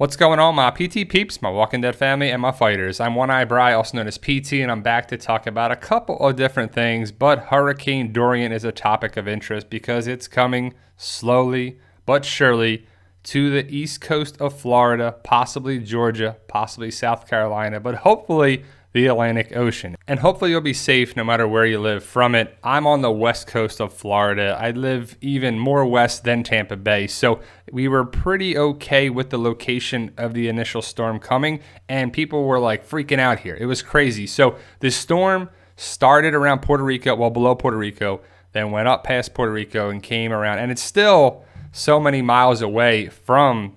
What's going on, my PT peeps, my Walking Dead family, and my fighters? I'm One Eye Bry, also known as PT, and I'm back to talk about a couple of different things, but Hurricane Dorian is a topic of interest because it's coming slowly but surely to the east coast of Florida, possibly Georgia, possibly South Carolina, but hopefully the Atlantic Ocean. And hopefully you'll be safe no matter where you live from it. I'm on the west coast of Florida. I live even more west than Tampa Bay, so we were pretty okay with the location of the initial storm coming, and people were like freaking out here. It was crazy. So the storm started around Puerto Rico, well below Puerto Rico, then went up past Puerto Rico and came around, and it's still so many miles away from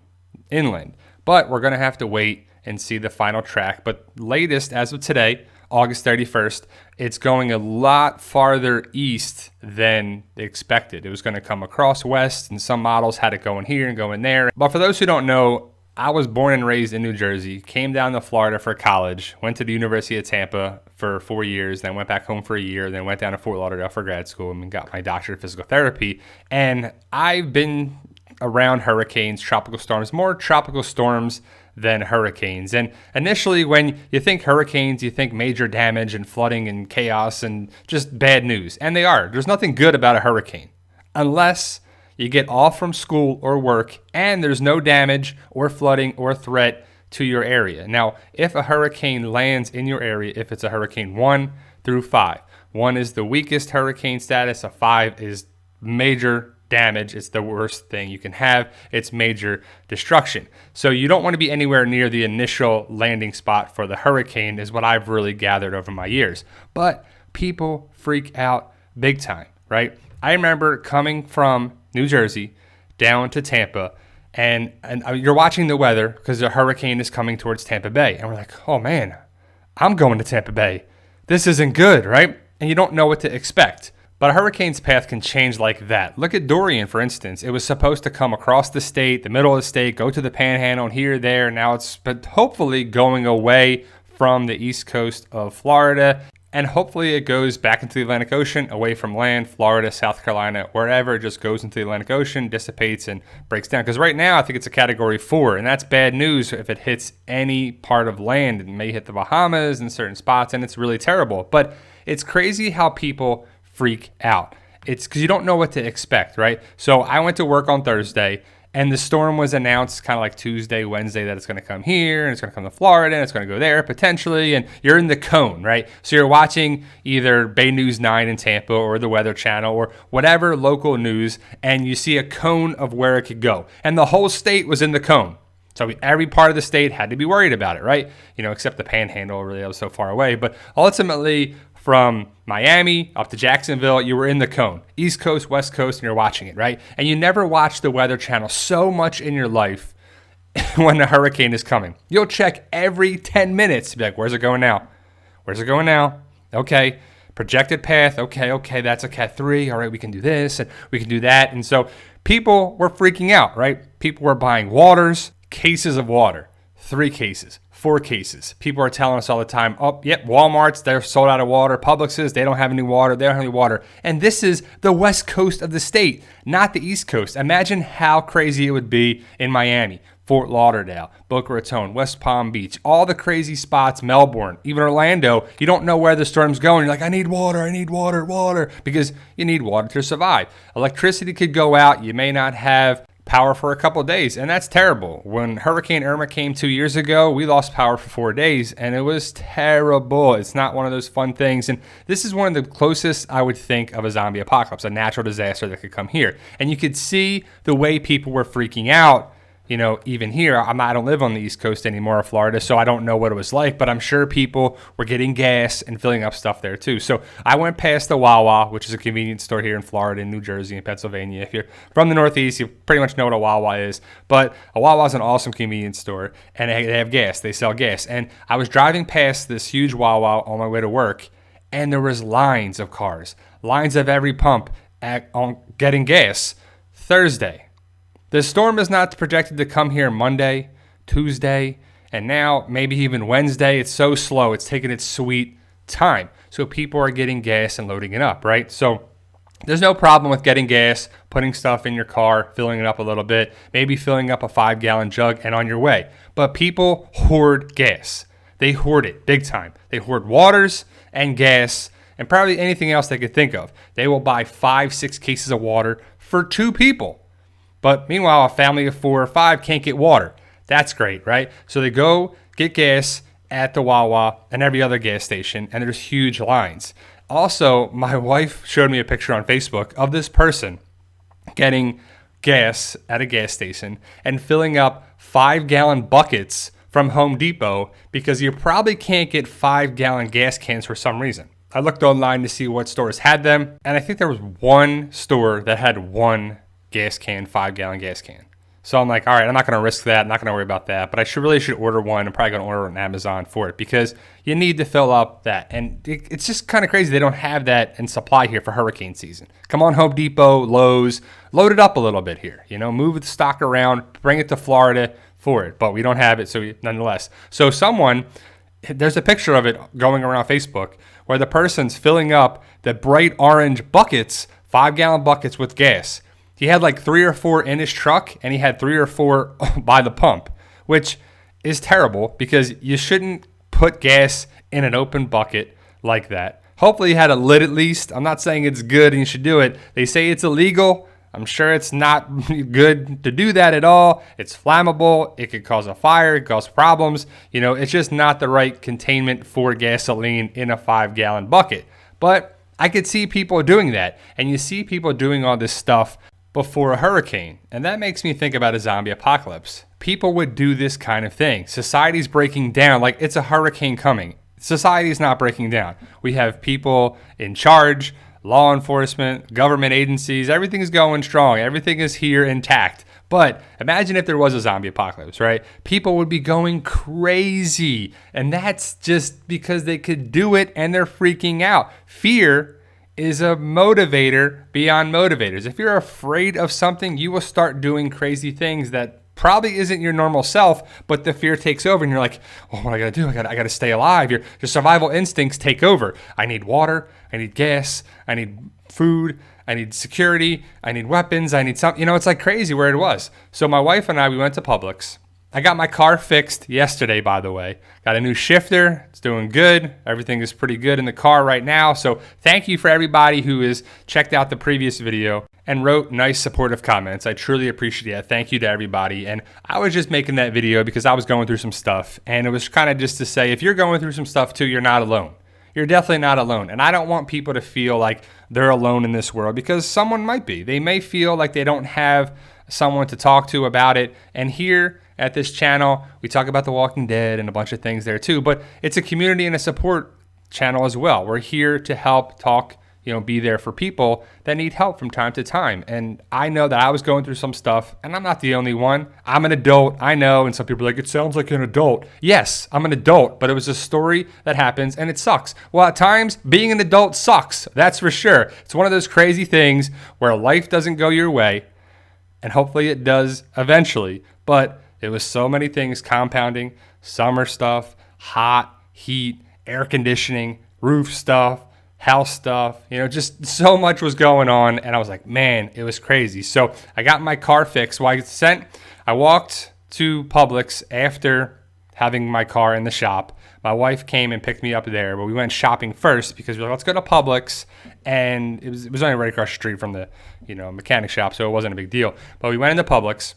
inland. But we're going to have to wait and see the final track. But latest, as of today, August 31st, it's going a lot farther east than expected. It was going to come across west, and some models had it going here and going there. But for those who don't know, I was born and raised in New Jersey, came down to Florida for college, went to the University of Tampa for 4 years, then went back home for a year, then went down to Fort Lauderdale for grad school and got my doctorate of physical therapy. And I've been around hurricanes, tropical storms, more tropical storms than hurricanes. And initially, when you think hurricanes, you think major damage and flooding and chaos and just bad news. And they are. There's nothing good about a hurricane unless you get off from school or work and there's no damage or flooding or threat to your area. Now, if a hurricane lands in your area, if it's a hurricane 1 through 5, 1 is the weakest hurricane status, a 5 is major damage. It's the worst thing you can have. It's major destruction. So you don't want to be anywhere near the initial landing spot for the hurricane, is what I've really gathered over my years. But people freak out big time, right? I remember coming from New Jersey down to Tampa, and you're watching the weather because the hurricane is coming towards Tampa Bay. And we're like, oh man, I'm going to Tampa Bay. This isn't good, right? And you don't know what to expect. But a hurricane's path can change like that. Look at Dorian, for instance. It was supposed to come across the state, the middle of the state, go to the panhandle, and here, there. Now it's hopefully going away from the east coast of Florida. And hopefully it goes back into the Atlantic Ocean, away from land, Florida, South Carolina, wherever. It just goes into the Atlantic Ocean, dissipates, and breaks down. Because right now, I think it's a Category 4, and that's bad news if it hits any part of land. It may hit the Bahamas in certain spots, and it's really terrible. But it's crazy how people freak out. It's because you don't know what to expect, right? So I went to work on Thursday, and the storm was announced kind of like Tuesday, Wednesday, that it's going to come here, and it's going to come to Florida, and it's going to go there potentially, and you're in the cone, right? So you're watching either Bay News 9 in Tampa or the Weather Channel or whatever local news, and you see a cone of where it could go. And the whole state was in the cone. So every part of the state had to be worried about it, right? You know, except the panhandle, really, that was so far away. But ultimately, from Miami up to Jacksonville, you were in the cone. East Coast, West Coast, and you're watching it, right? And you never watch the Weather Channel so much in your life when a hurricane is coming. You'll check every 10 minutes to be like, where's it going now? Where's it going now? Okay, projected path. Okay, that's a Cat 3. All right, we can do this and we can do that. And so people were freaking out, right? People were buying waters, cases of water, 3 cases. 4 cases. People are telling us all the time, oh, yep, Walmart's, they're sold out of water. Publix's, they don't have any water. They don't have any water. And this is the west coast of the state, not the east coast. Imagine how crazy it would be in Miami, Fort Lauderdale, Boca Raton, West Palm Beach, all the crazy spots, Melbourne, even Orlando. You don't know where the storm's going. You're like, I need water, because you need water to survive. Electricity could go out. You may not have power for a couple of days, and that's terrible. When Hurricane Irma came 2 years ago, we lost power for 4 days, and it was terrible. It's not one of those fun things, and this is one of the closest I would think of a zombie apocalypse, a natural disaster that could come here. And you could see the way people were freaking out. You know, even here, I don't live on the East Coast anymore of Florida, so I don't know what it was like, but I'm sure people were getting gas and filling up stuff there too. So I went past the Wawa, which is a convenience store here in Florida, in New Jersey, and Pennsylvania. If you're from the Northeast, you pretty much know what a Wawa is, but a Wawa is an awesome convenience store, and they have gas. They sell gas. And I was driving past this huge Wawa on my way to work, and there was lines of cars, lines of every pump on getting gas. Thursday. The storm is not projected to come here Monday, Tuesday, and now maybe even Wednesday. It's so slow. It's taking its sweet time. So people are getting gas and loading it up, right? So There's no problem with getting gas, putting stuff in your car, filling it up a little bit, maybe filling up a 5-gallon jug and on your way. But people hoard gas. They hoard it big time. They hoard waters and gas and probably anything else they could think of. They will buy 5-6 cases of water for 2 people. But meanwhile, a family of 4 or 5 can't get water. That's great, right? So they go get gas at the Wawa and every other gas station, and there's huge lines. Also, my wife showed me a picture on Facebook of this person getting gas at a gas station and filling up 5-gallon buckets from Home Depot because you probably can't get 5-gallon gas cans for some reason. I looked online to see what stores had them, and I think there was one store that had one gas can, 5-gallon gas can. So I'm like, all right, I'm not going to risk that. I'm not going to worry about that. But I really should order one. I'm probably going to order on Amazon for it because you need to fill up that. And it's just kind of crazy they don't have that in supply here for hurricane season. Come on, Home Depot, Lowe's, load it up a little bit here. Move the stock around, bring it to Florida for it. But we don't have it, so nonetheless. So there's a picture of it going around Facebook where the person's filling up the bright orange buckets, 5-gallon buckets with gas. He had like 3 or 4 in his truck, and he had 3 or 4 by the pump, which is terrible because you shouldn't put gas in an open bucket like that. Hopefully he had a lid at least. I'm not saying it's good and you should do it. They say it's illegal. I'm sure it's not good to do that at all. It's flammable. It could cause a fire. It could cause problems. It's just not the right containment for gasoline in a 5-gallon bucket. But I could see people doing that. And you see people doing all this stuff before a hurricane. And that makes me think about a zombie apocalypse. People would do this kind of thing. Society's breaking down like it's a hurricane coming. Society's not breaking down. We have people in charge, law enforcement, government agencies, everything's going strong. Everything is here intact. But imagine if there was a zombie apocalypse, right? People would be going crazy. And that's just because they could do it and they're freaking out. Fear is a motivator beyond motivators. If you're afraid of something, you will start doing crazy things that probably isn't your normal self, but the fear takes over and you're like, oh, what I gotta do? I gotta stay alive. Your survival instincts take over. I need water, I need gas, I need food, I need security, I need weapons, I need something. It's like crazy where it was. So my wife and I, we went to Publix. I got my car fixed yesterday, by the way. Got a new shifter. It's doing good. Everything is pretty good in the car right now. So thank you for everybody who has checked out the previous video and wrote nice supportive comments. I truly appreciate it. Thank you to everybody. And I was just making that video because I was going through some stuff. And it was kind of just to say, if you're going through some stuff too, you're not alone. You're definitely not alone. And I don't want people to feel like they're alone in this world because someone might be. They may feel like they don't have someone to talk to about it. And here at this channel, we talk about The Walking Dead and a bunch of things there too, but it's a community and a support channel as well. We're here to help talk, be there for people that need help from time to time. And I know that I was going through some stuff and I'm not the only one. I'm an adult, I know, and some people are like, it sounds like an adult. Yes, I'm an adult, but it was a story that happens and it sucks. Well, at times, being an adult sucks, that's for sure. It's one of those crazy things where life doesn't go your way, and hopefully it does eventually, but it was so many things compounding, summer stuff, hot, heat, air conditioning, roof stuff, house stuff, just so much was going on. And I was like, man, it was crazy. So I got my car fixed. Well, I walked to Publix after having my car in the shop. My wife came and picked me up there, but we went shopping first because we were like, let's go to Publix. And it was only right across the street from the, mechanic shop. So it wasn't a big deal, but we went into Publix.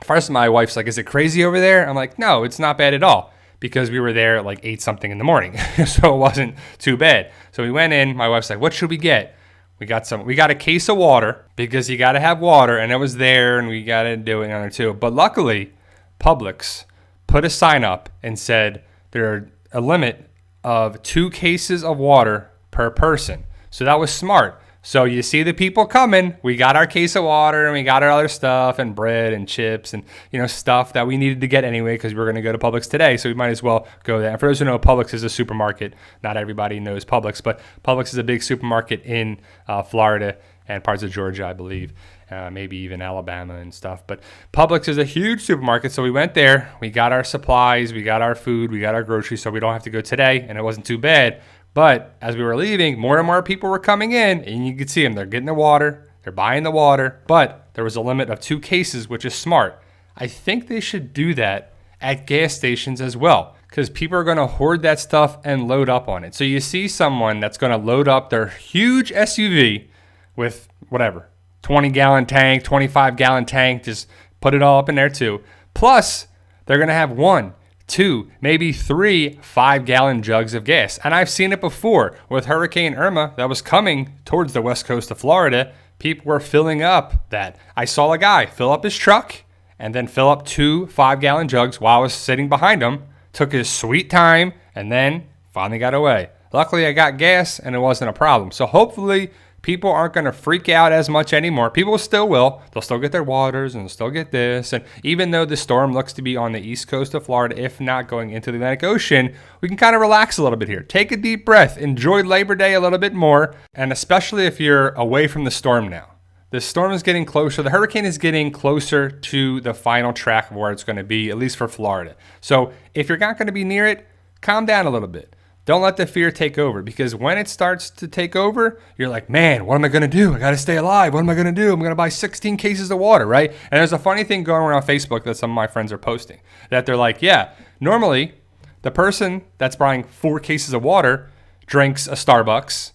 First, my wife's like, is it crazy over there? I'm like, no, it's not bad at all, because we were there at like 8 something in the morning. So it wasn't too bad. So we went in, my wife's like, what should we get? We got a case of water because you got to have water, and it was there and we got to do it on there too. But luckily, Publix put a sign up and said there are a limit of 2 cases of water per person. So that was smart. So you see the people coming, we got our case of water and we got our other stuff and bread and chips and, stuff that we needed to get anyway because we were going to go to Publix today. So we might as well go there. And for those who know, Publix is a supermarket. Not everybody knows Publix, but Publix is a big supermarket in Florida and parts of Georgia, I believe. Maybe even Alabama and stuff. But Publix is a huge supermarket. So we went there, we got our supplies, we got our food, we got our groceries so we don't have to go today. And it wasn't too bad. But as we were leaving, more and more people were coming in, and you could see them. They're getting the water. They're buying the water. But there was a limit of 2 cases, which is smart. I think they should do that at gas stations as well, because people are going to hoard that stuff and load up on it. So you see someone that's going to load up their huge SUV with whatever, 20-gallon tank, 25-gallon tank, just put it all up in there too. Plus, they're going to have 1, 2, maybe 3 5-gallon jugs of gas. And I've seen it before with Hurricane Irma that was coming towards the west coast of Florida. People were filling up that. I saw a guy fill up his truck and then fill up 2 5-gallon jugs while I was sitting behind him. Took his sweet time and then finally got away. Luckily, I got gas and it wasn't a problem. So hopefully people aren't going to freak out as much anymore. People still will. They'll still get their waters and they'll still get this. And even though the storm looks to be on the east coast of Florida, if not going into the Atlantic Ocean, we can kind of relax a little bit here. Take a deep breath. Enjoy Labor Day a little bit more. And especially if you're away from the storm now. The storm is getting closer. The hurricane is getting closer to the final track of where it's going to be, at least for Florida. So if you're not going to be near it, calm down a little bit. Don't let the fear take over, because when it starts to take over, you're like, man, what am I going to do? I got to stay alive. What am I going to do? I'm going to buy 16 cases of water, right? And there's a funny thing going around Facebook that some of my friends are posting, that they're like, yeah, normally the person that's buying 4 cases of water drinks a Starbucks,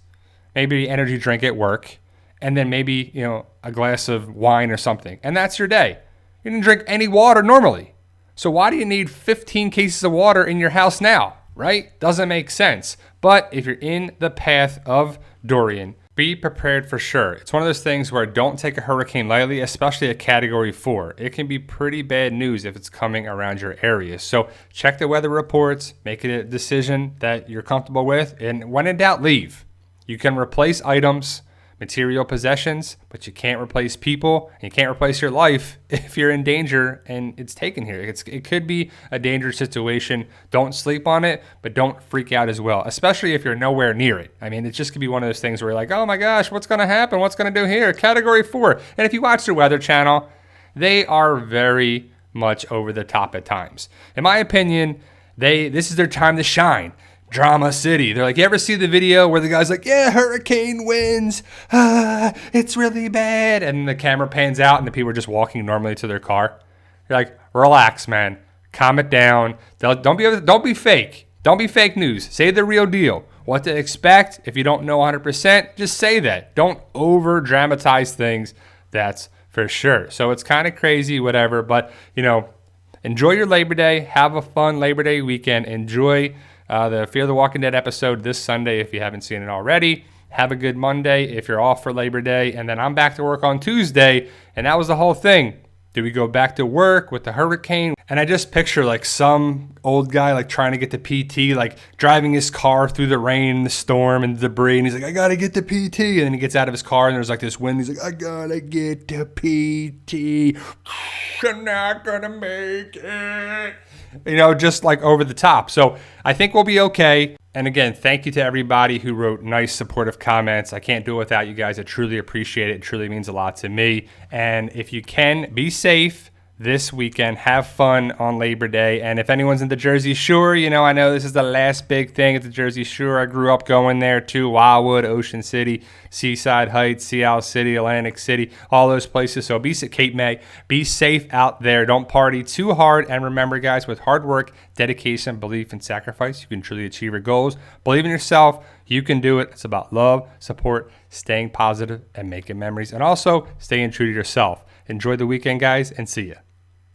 maybe an energy drink at work, and then maybe, a glass of wine or something. And that's your day. You didn't drink any water normally. So why do you need 15 cases of water in your house now, right? Doesn't make sense. But if you're in the path of Dorian, be prepared for sure. It's one of those things where don't take a hurricane lightly, especially a Category 4. It can be pretty bad news if it's coming around your area. So check the weather reports, make a decision that you're comfortable with, and when in doubt, leave. You can replace items, material possessions, but you can't replace people, and you can't replace your life if you're in danger and it's taken here. It could be a dangerous situation. Don't sleep on it, but don't freak out as well, especially if you're nowhere near it. I mean, it just could be one of those things where you're like, oh my gosh, what's going to happen? What's going to do here? Category 4. And if you watch the Weather Channel, they are very much over the top at times. In my opinion, this is their time to shine. Drama City. They're like, you ever see the video where the guy's like, yeah, hurricane winds. It's really bad. And the camera pans out and the people are just walking normally to their car. You're like, relax, man. Calm it down. Don't be fake. Don't be fake news. Say the real deal. What to expect. If you don't know 100%, just say that. Don't over dramatize things. That's for sure. So it's kind of crazy, whatever. But, enjoy your Labor Day. Have a fun Labor Day weekend. Enjoy the Fear the Walking Dead episode this Sunday if you haven't seen it already. Have a good Monday if you're off for Labor Day. And then I'm back to work on Tuesday. And that was the whole thing. Do we go back to work with the hurricane? And I just picture like some old guy like trying to get to PT, like driving his car through the rain and the storm and the debris. And he's like, I got to get to PT. And then he gets out of his car and there's like this wind. He's like, I got to get to PT. I'm not going to make it. Just like over the top. So I think we'll be okay. And again, thank you to everybody who wrote nice, supportive comments. I can't do it without you guys. I truly appreciate it. It truly means a lot to me. And if you can, be safe this weekend. Have fun on Labor Day. And if anyone's in the Jersey Shore, I know this is the last big thing at the Jersey Shore. I grew up going there too. Wildwood, Ocean City, Seaside Heights, Sea Isle City, Atlantic City, all those places. So Cape May, be safe out there. Don't party too hard. And remember, guys, with hard work, dedication, belief, and sacrifice, you can truly achieve your goals. Believe in yourself. You can do it. It's about love, support, staying positive, and making memories. And also staying true to yourself. Enjoy the weekend, guys, and see ya.